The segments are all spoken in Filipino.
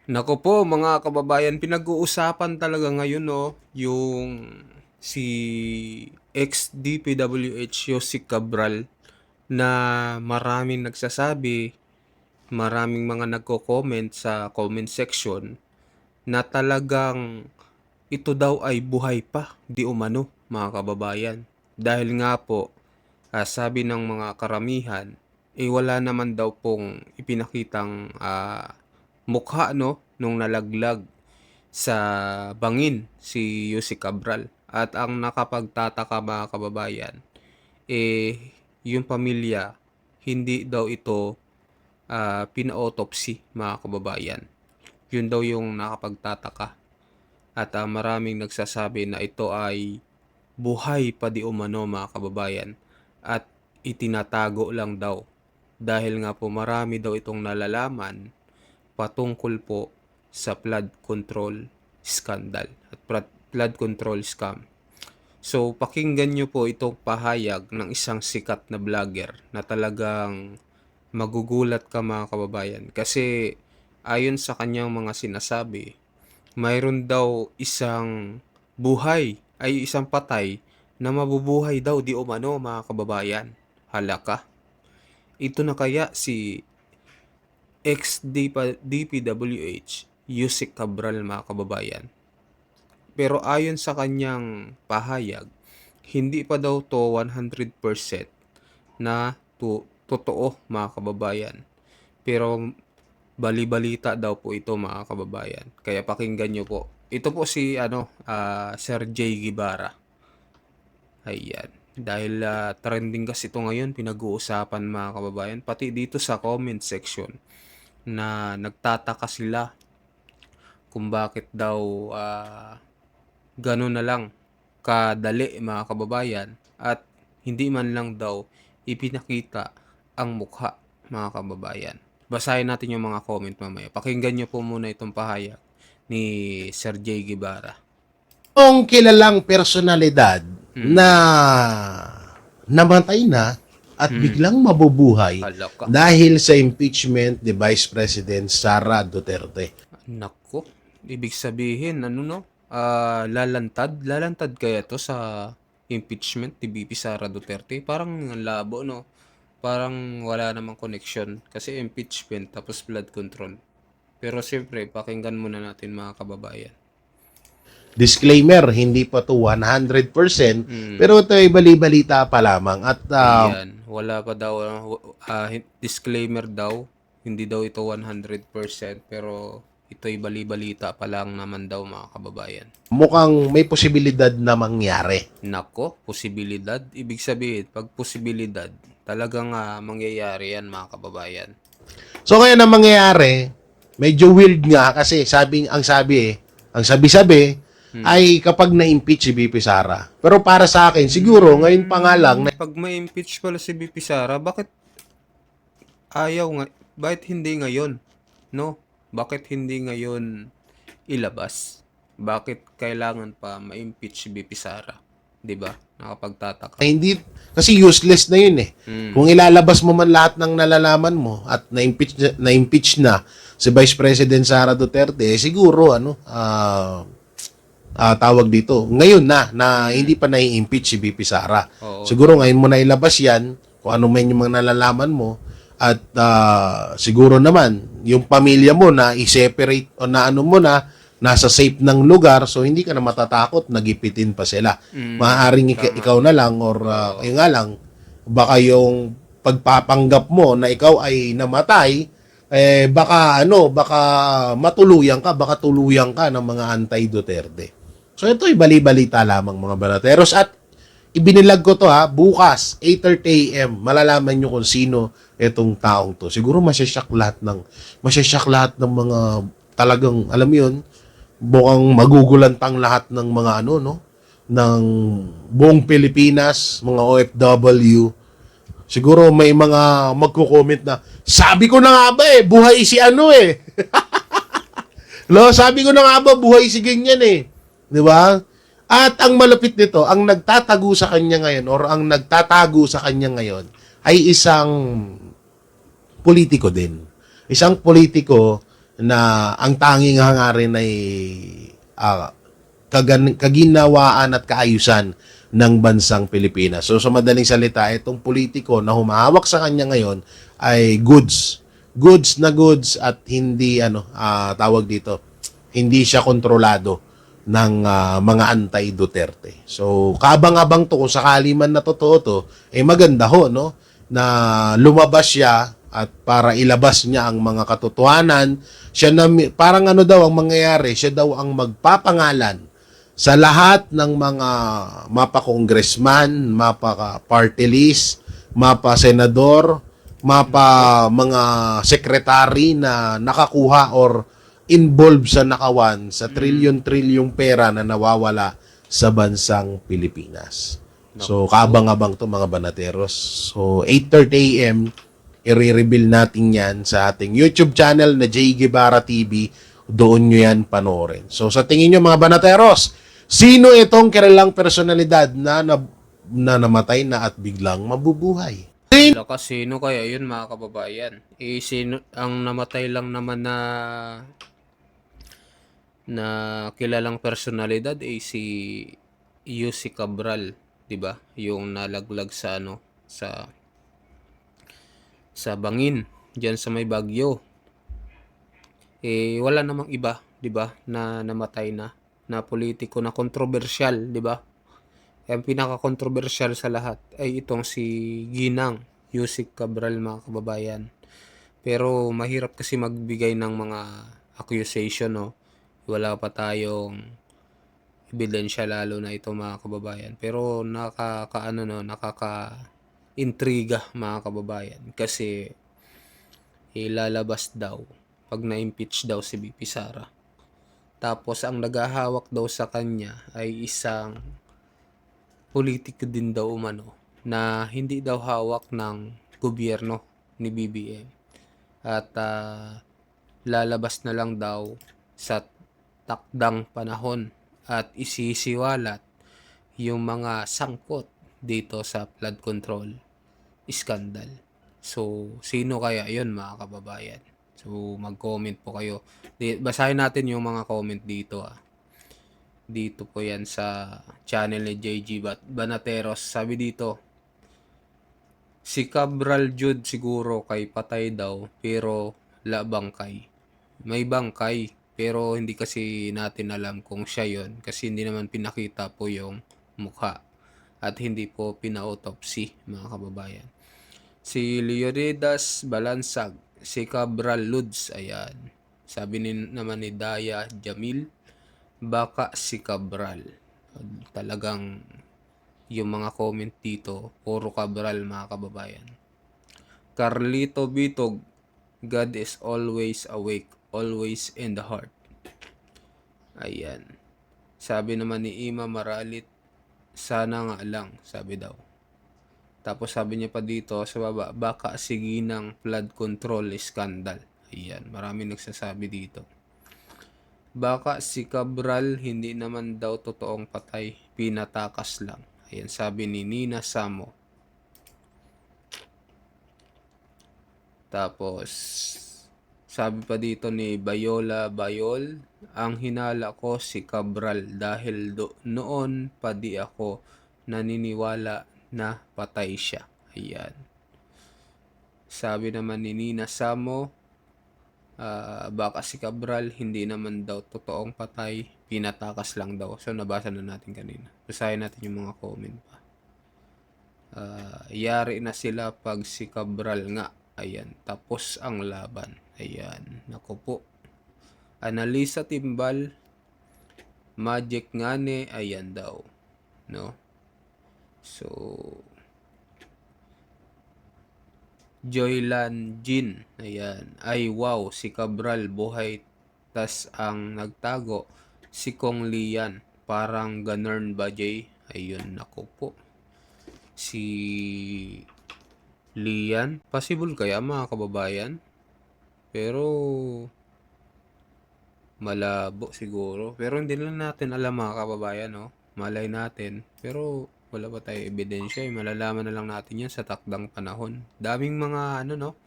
Naku po mga kababayan, pinag-uusapan talaga ngayon no, yung si ex-DPWH Yossi Cabral na maraming nagsasabi, maraming mga nagko-comment sa comment section na talagang ito daw ay buhay pa di umano mga kababayan. Dahil nga po, sabi ng mga karamihan, wala naman daw pong ipinakitang mukha no nung nalaglag sa bangin si Yussi Cabral. At ang nakapagtataka mga kababayan, yung pamilya, hindi daw ito pina-autopsy mga kababayan. Yun daw yung nakapagtataka. At maraming nagsasabi na ito ay buhay pa di umano mga kababayan. At itinatago lang daw. Dahil nga po marami daw itong nalalaman patungkol po sa flood control scandal at flood control scam. So, pakinggan nyo po itong pahayag ng isang sikat na vlogger na talagang magugulat ka mga kababayan. Kasi ayon sa kanyang mga sinasabi, mayroon daw isang buhay ay isang patay na mabubuhay daw di umano mga kababayan. Halaka. Ito na kaya si ex-DPWH Yussi Cabral mga kababayan. Pero ayon sa kanyang pahayag, hindi pa daw to 100% na totoo mga kababayan. Pero bali-balita daw po ito mga kababayan. Kaya pakinggan nyo po. Ito po si Sir J. Guevara. Ayan. Dahil trending kasi ito ngayon, pinag-uusapan mga kababayan. Pati dito sa comment section na nagtataka sila kung bakit daw gano'n na lang kadali mga kababayan at hindi man lang daw ipinakita ang mukha mga kababayan. Basahin natin yung mga comment mamaya. Pakinggan nyo po muna itong pahayag ni Sir J. Guevara. Ang kilalang personalidad na namatay na at biglang mabubuhay Halaka. dahil sa impeachment ni Vice President Sara Duterte. Nako. Ibig sabihin, ano no? Lalantad? Lalantad kaya to sa impeachment ni BP Sara Duterte? Parang ang labo, no? Parang wala namang connection. Kasi impeachment tapos flood control. Pero siyempre, pakinggan muna natin mga kababayan. Disclaimer, hindi pa to 100%, pero ito ay bali-balita pa lamang. At Ayan. Wala pa daw, disclaimer daw. Hindi daw ito 100%. Pero ito'y bali-balita pa lang naman daw mga kababayan. mukhang may posibilidad na mangyari. Nako, posibilidad. Ibig sabihin, pag posibilidad, talagang mangyayari yan mga kababayan. So kaya na mangyayari, medyo weird nga kasi ang sabi-sabi ay kapag na-impeach si BP Sara. Pero para sa akin, siguro ngayon pa nga lang na Pag may impeach pala si BP Sara, bakit bakit hindi ngayon? No? Bakit hindi ngayon ilabas? Bakit kailangan pa ma-impeach si BP Sara? 'Di ba? Nakapagtataka. hindi kasi useless na yun eh. Kung ilalabas mo man lahat ng nalalaman mo at na-impeach na si Vice President Sara Duterte, siguro tawag dito. Ngayon na hindi pa nai-impeach si BP Sara. Oo. Siguro ngayon mo na ilabas 'yan kung ano man yung mga nalalaman mo at siguro naman yung pamilya mo na i-separate o na ano mo na nasa safe ng lugar so hindi ka na matatakot nagipitin pa sila. Maaaring ikaw na lang or kayo nga lang baka yung pagpapanggap mo na ikaw ay namatay baka matuluyan ka, baka tuluyan ka ng mga anti-Duterte. So ito ay bali-balita lamang mga banateros at ibinilag ko to bukas 8:30 AM malalaman nyo kung sino itong taong to. Siguro masyashock lahat ng mga talagang alam mo yun mukhang magugulantang lahat ng mga ng buong Pilipinas, mga OFW. Siguro may mga magko-comment na, sabi ko na nga ba buhay si sabi ko na nga ba, buhay si ganyan Di ba? At ang malapit nito, ang nagtatago sa kanya ngayon or ang nagtatago sa kanya ngayon ay isang politiko din. Isang politiko na ang tanging hangarin ay kaginawaan at kaayusan ng bansang Pilipinas. So sa madaling salita, itong politiko na humahawak sa kanya ngayon ay goods. Goods na goods at hindi tawag dito, hindi siya kontrolado ng mga anti-Duterte. So kaabang-abang to kung sakali man na totoo to, maganda ho no na lumabas siya at para ilabas niya ang mga katotohanan. Siya na parang daw ang mangyayari, siya daw ang magpapangalan sa lahat ng mga mapa-congressman, mapa-party list, mapa-senador, mga sekretary na nakakuha or involved sa nakawan sa trilyon-trilyong pera na nawawala sa bansang Pilipinas. So, kaabang-abang to mga banateros. So, 8:30 a.m., i-reveal natin yan sa ating YouTube channel na J. Guevara TV. Doon nyo yan panoorin. So, sa tingin nyo mga banateros, sino itong kilalang personalidad na namatay na at biglang mabubuhay? Sino kaya yun mga kababayan? Sino ang namatay lang naman na kilalang personalidad si Yussi Cabral, 'di ba? Yung nalaglag sa sa bangin diyan sa may Bagyo. Wala namang iba, 'di ba, na namatay na politiko na kontrobersyal, 'di ba? Ang pinaka-kontrobersyal sa lahat ay itong si Ginang Yussi Cabral mga kababayan. Pero mahirap kasi magbigay ng mga accusation, no? Wala pa tayong ebidensya lalo na ito mga kababayan. Pero nakaka-intriga mga kababayan kasi ilalabas daw pag na-impeach daw si BP Sara. Tapos ang naghahawak daw sa kanya ay isang politiko din daw umano na hindi daw hawak ng gobyerno ni BBM. At lalabas na lang daw sa takdang panahon at isisiwalat yung mga sangkot dito sa flood control scandal. So, sino kaya yun mga kababayan? So, mag-comment po kayo. Basahin natin yung mga comment dito. Dito po yan sa channel ni JG Banateros. Sabi dito, si Cabral Jude siguro kay patay daw pero la bangkay. May bangkay pero hindi kasi natin alam kung siya yon kasi hindi naman pinakita po yung mukha at hindi po pina-autopsy mga kababayan. Si Leonidas Balansag, si Cabral Ludes, ayan. Sabi naman ni Daya Jamil, baka si Cabral. Talagang yung mga comment dito, puro Cabral mga kababayan. Carlito Bitog, God is always awake, always in the heart. Ayan. Sabi naman ni Ima Maralit, sana nga lang, sabi daw. Tapos sabi niya pa dito sa baba, baka sige ng flood control scandal. Ayan, marami nagsasabi dito. Baka si Cabral hindi naman daw totoong patay, pinatakas lang. Ayan, sabi ni Nina Samo. Tapos, sabi pa dito ni Bayola Bayol, ang hinala ko si Cabral dahil noon pa di ako naniniwala na patay siya. Ayan. Sabi naman ni Nina Samo, baka si Cabral hindi naman daw totoong patay, pinatakas lang daw. So nabasa na natin kanina. Basahin natin yung mga comment pa. Yari na sila pag si Cabral nga. Ayan, tapos ang laban. Ayan, naku po. Analisa Timbal, Magic Ngane, ayan daw. No? So, Joylan Jin, ayan. Ay wow, si Cabral buhay tas ang nagtago si Kong Lian. Parang ganern ba Jay? Ayun, nako po. Si Lian, possible kaya mga kababayan? Pero malabo siguro. Pero hindi lang natin alam mga kababayan, no? Malay natin. Pero wala pa tayo ebidensya. Malalaman na lang natin yan sa takdang panahon. Daming mga no?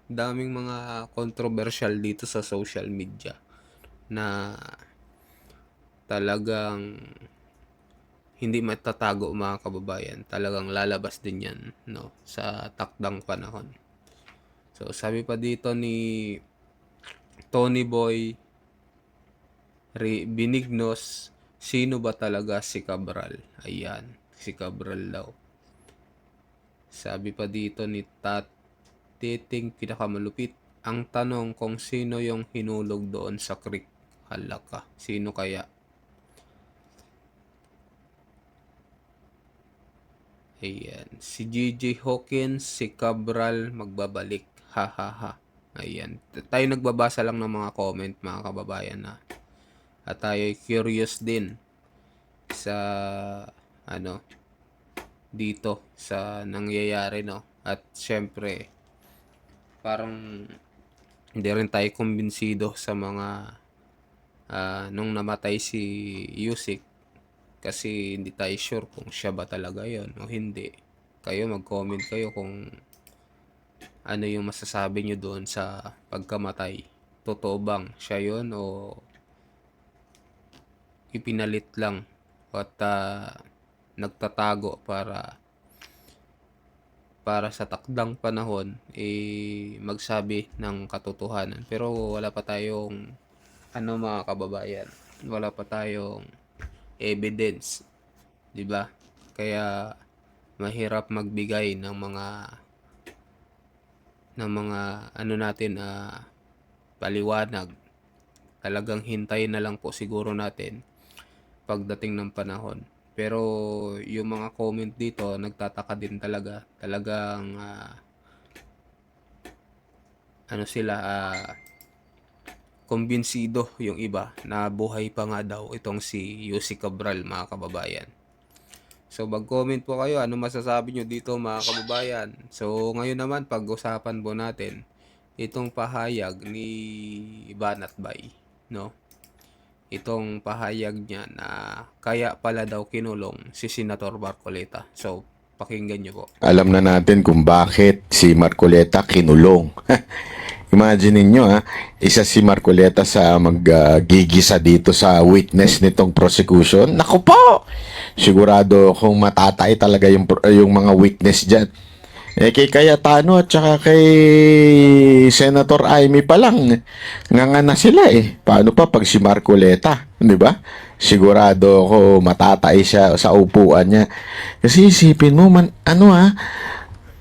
daming mga controversial dito sa social media na talagang hindi matatago mga kababayan. Talagang lalabas din yan, no, sa takdang panahon. So sabi pa dito ni Tony Boy Benignos, sino ba talaga si Cabral? Ayan, si Cabral daw. Sabi pa dito ni Titing Pinakamalupit, ang tanong kung sino yung hinulog doon sa creek. Hala ka, sino kaya? Ayan, si Gigi Hawkins, si Cabral magbabalik. Ha ha ha. Ayan, tayo nagbabasa lang ng mga comment mga kababayan na. At tayo curious din sa ano dito sa nangyayari, no. At syempre parang hindi rin tayo kumbinsido sa mga nung namatay si Yusik kasi hindi tayo sure kung siya ba talaga yon o hindi. Kayo mag-comment kayo kung ano yung masasabi nyo doon sa pagkamatay. Totoo bang siya yon o ipinalit lang at nagtatago para sa takdang panahon magsabi ng katotohanan. Pero wala pa tayong mga kababayan, wala pa tayong evidence, 'di ba? Kaya mahirap magbigay ng mga natin paliwanag. Talagang hintayin na lang po siguro natin pagdating ng panahon. Pero yung mga comment dito, nagtataka din talaga. Talagang sila kumbinsido yung iba na buhay pa nga daw itong si Yusik Cabral mga kababayan. So mag-comment po kayo, ano masasabi nyo dito mga kababayan. So ngayon naman pag-usapan po natin itong pahayag ni Banat Bay, no? Itong pahayag niya na kaya pala daw kinulong si Senator Marcoleta. So pakinggan nyo po. Alam na natin kung bakit si Marcoleta kinulong. Imagine niyo isa si Marcoleta sa maggigisa dito sa witness nitong prosecution. Naku po! Sigurado kung matatay talaga yung mga witness diyan. Kay Cayetano at saka kay Senator Amy pa lang, nga na sila Paano pa pag si Marcoleta, di ba? Sigurado ako matatay siya sa upuan niya. Kasi isipin mo,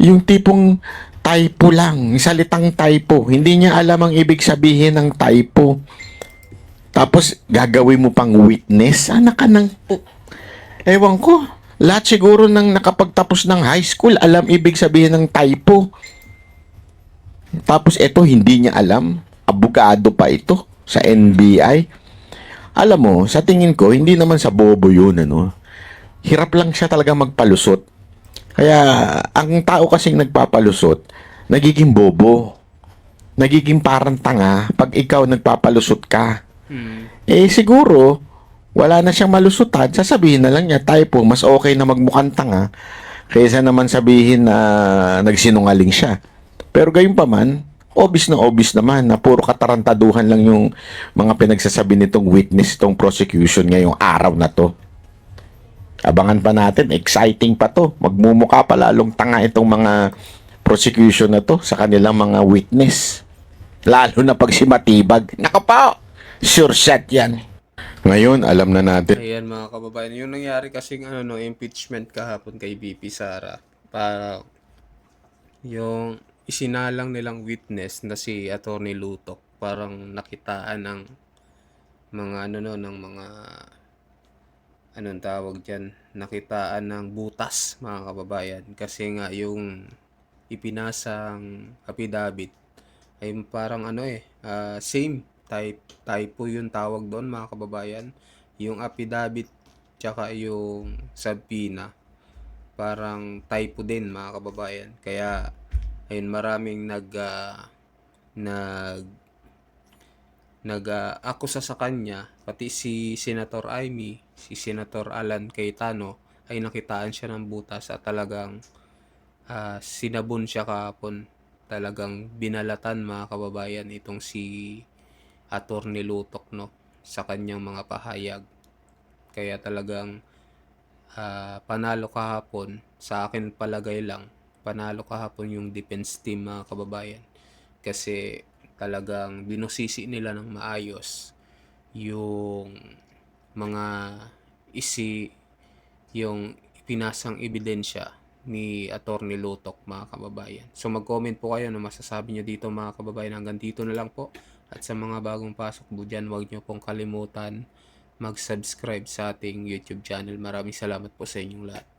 yung tipong typo lang, salitang typo. Hindi niya alam ang ibig sabihin ng typo. Tapos, gagawin mo pang witness? Anak ka ng... Ewan ko. Lahat siguro ng nakapagtapos ng high school, alam ibig sabihin ng typo. Tapos, ito, hindi niya alam. Abogado pa ito sa NBI. Alam mo, sa tingin ko, hindi naman sa bobo yun, Hirap lang siya talaga magpalusot. Kaya, ang tao kasing nagpapalusot, nagiging bobo. Nagiging parang tanga pag ikaw nagpapalusot ka. Siguro, wala na siyang malusutan, sasabihin na lang niya, typo, mas okay na magmukhang tanga kaysa naman sabihin na nagsinungaling siya. Pero gayon pa man, obvious naman na puro katarantaduhan lang yung mga pinagsasabi nitong witness, itong prosecution ngayong araw na to. Abangan pa natin, exciting pa to. Magmumukha pa lalong tanga itong mga prosecution na to sa kanilang mga witness. Lalo na pag si Matibag. Naka pa, sure shot yan. Ngayon, alam na natin. Ayan mga kababayan, yung nangyari kasing impeachment kahapon kay VP Sara, para yung isinalang nilang witness na si Attorney Lutok, parang nakitaan ng mga ng mga anong tawag diyan, nakitaan ng butas mga kababayan, kasi nga yung ipinasang affidavit ay parang same typo yung tawag doon mga kababayan. Yung affidavit tsaka yung subpoena parang typo din mga kababayan. Kaya ayun, maraming nag-akusa sa kanya, pati si Senator Amy, si Senator Alan Cayetano ay nakitaan siya ng butas at talagang sinabon siya kahapon talagang binalatan mga kababayan itong si Attorney Lutok, no, sa kanyang mga pahayag. Kaya talagang panalo kahapon, sa akin palagay lang, panalo kahapon yung defense team mga kababayan. Kasi talagang binusisi nila ng maayos yung mga yung pinasang ebidensya ni Attorney Lutok mga kababayan. So mag-comment po kayo na masasabi nyo dito mga kababayan. Hanggang dito na lang po. At sa mga bagong pasok po dyan, huwag nyo pong kalimutan mag-subscribe sa ating YouTube channel. Maraming salamat po sa inyong lahat.